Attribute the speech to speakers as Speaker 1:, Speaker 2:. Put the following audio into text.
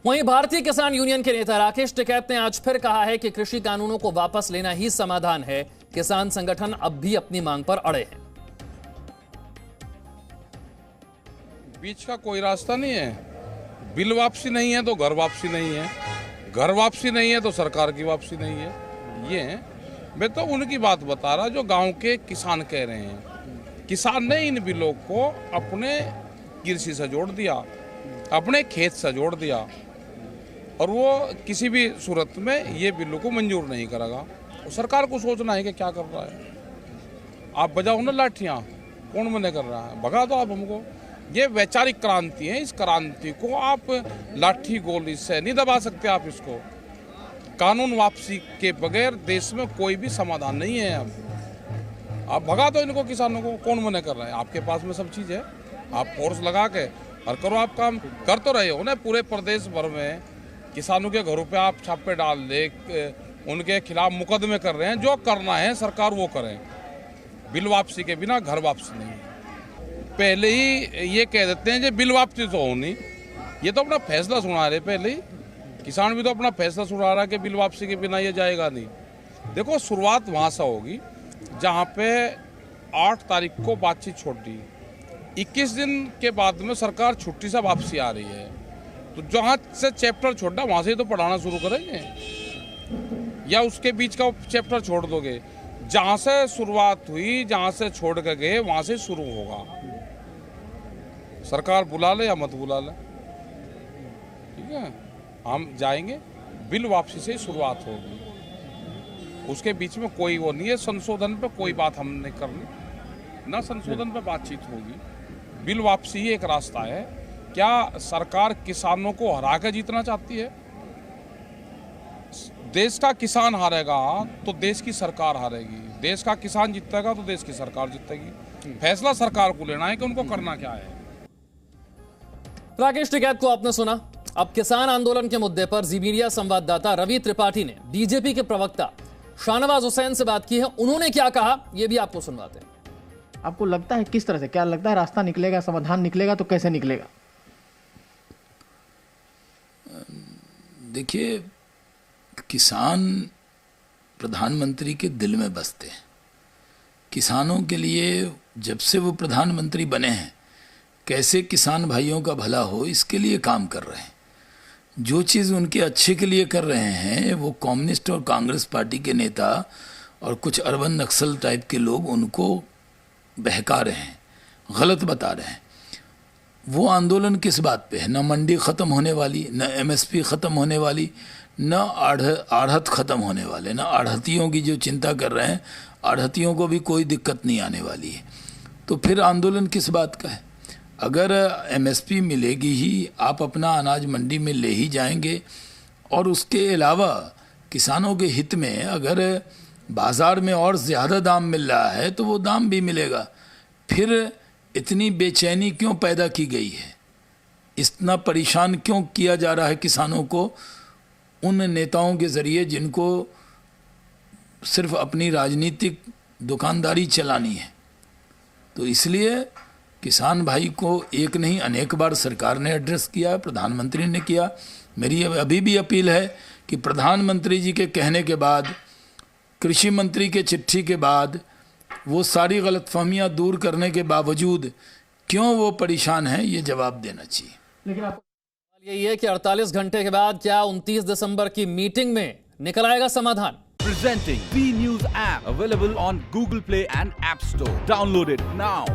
Speaker 1: वहीं भारतीय किसान यूनियन के नेता राकेश टिकैत ने आज फिर कहा है कि कृषि कानूनों को वापस लेना ही समाधान है। किसान संगठन अब भी अपनी मांग पर अड़े हैं।
Speaker 2: बीच का कोई रास्ता नहीं है। बिल वापसी नहीं है तो घर वापसी नहीं है, घर वापसी नहीं है तो सरकार की वापसी नहीं है। ये मैं तो उनकी बात बता रहा जो गांव के किसान कह रहे हैं। किसान ने इन बिलों को अपने कृषि से जोड़ दिया, अपने खेत से जोड़ दिया, और वो किसी भी सूरत में ये बिलों को मंजूर नहीं करेगा। सरकार को सोचना है कि क्या कर रहा है। आप बजाओ ना लाठियाँ, कौन मना कर रहा है? भगा दो आप हमको। ये वैचारिक क्रांति है, इस क्रांति को आप लाठी गोली से नहीं दबा सकते। आप इसको कानून वापसी के बगैर देश में कोई भी समाधान नहीं है। अब आप भगा दो इनको, किसानों को, कौन मना कर रहा है? आपके पास में सब चीज़ है, आप फोर्स लगा के और करो। आप काम कर तो रहे हो ना। पूरे प्रदेश भर में किसानों के घरों पे आप छापे डाल दे, उनके खिलाफ मुकदमे कर रहे हैं। जो करना है सरकार वो करें। बिल वापसी के बिना घर वापसी नहीं। पहले ही ये कह देते हैं कि बिल वापसी तो हो नहीं। ये तो अपना फैसला सुना रहे पहले ही। किसान भी तो अपना फैसला सुना रहा है कि बिल वापसी के बिना ये जाएगा नहीं। देखो, शुरुआत वहाँ से होगी जहाँ पे 8 तारीख को बातचीत छोड़ दी। 21 दिन के बाद में सरकार छुट्टी से वापसी आ रही है, तो जहाँ से चैप्टर छोड़ा वहाँ से ही तो पढ़ाना शुरू करेंगे, या उसके बीच का चैप्टर छोड़ दोगे? जहाँ से शुरुआत हुई, जहाँ से छोड़ के गए वहाँ से शुरू होगा। सरकार बुला ले या मत बुला ले, ठीक है, हम जाएंगे। बिल वापसी से ही शुरुआत होगी, उसके बीच में कोई वो नहीं है। संशोधन पे कोई बात हम नहीं करनी, ना संशोधन पे बातचीत होगी। बिल वापसी ही एक रास्ता है। क्या सरकार किसानों को हरा के जीतना चाहती है? देश का किसान हारेगा तो देश की सरकार हारेगी, देश का किसान जीतेगा तो देश की सरकार जीतेगी। फैसला सरकार को लेना है कि उनको करना क्या है।
Speaker 1: राकेश टिकैत को आपने सुना। अब किसान आंदोलन के मुद्दे पर जी मीडिया संवाददाता रवि त्रिपाठी ने बीजेपी के प्रवक्ता शाहनवाज हुसैन से बात की है। उन्होंने क्या कहा ये भी आपको सुनवाते हैं।
Speaker 3: आपको लगता है किस तरह से, क्या लगता है रास्ता निकलेगा, समाधान निकलेगा तो कैसे निकलेगा?
Speaker 4: देखिए, किसान प्रधानमंत्री के दिल में बसते हैं। किसानों के लिए जब से वो प्रधानमंत्री बने हैं, कैसे किसान भाइयों का भला हो इसके लिए काम कर रहे हैं। जो चीज़ उनके अच्छे के लिए कर रहे हैं वो कम्युनिस्ट और कांग्रेस पार्टी के नेता और कुछ अर्बन नक्सल टाइप के लोग उनको बहका रहे हैं, गलत बता रहे हैं। वो आंदोलन किस बात पे है? न मंडी ख़त्म होने वाली, न एमएसपी ख़त्म होने वाली, न आढ़त ख़त्म होने वाले, न आढ़तियों की जो चिंता कर रहे हैं, आढ़तियों को भी कोई दिक्कत नहीं आने वाली है। तो फिर आंदोलन किस बात का है? अगर एमएसपी मिलेगी ही, आप अपना अनाज मंडी में ले ही जाएंगे, और उसके अलावा किसानों के हित में अगर बाज़ार में और ज़्यादा दाम मिल रहा है तो वो दाम भी मिलेगा। फिर इतनी बेचैनी क्यों पैदा की गई है? इतना परेशान क्यों किया जा रहा है किसानों को उन नेताओं के ज़रिए जिनको सिर्फ अपनी राजनीतिक दुकानदारी चलानी है? तो इसलिए किसान भाई को एक नहीं अनेक बार सरकार ने एड्रेस किया, प्रधानमंत्री ने किया। मेरी अभी भी अपील है कि प्रधानमंत्री जी के कहने के बाद, कृषि मंत्री के चिट्ठी के बाद, वो सारी गलतफहमियां दूर करने के बावजूद क्यों वो परेशान हैं, ये जवाब देना चाहिए।
Speaker 1: लेकिन आपको यही है कि 48 घंटे के बाद क्या 29 दिसंबर की मीटिंग में निकल आएगा समाधान?
Speaker 5: Presenting B News app available on Google Play and App Store. Download it now.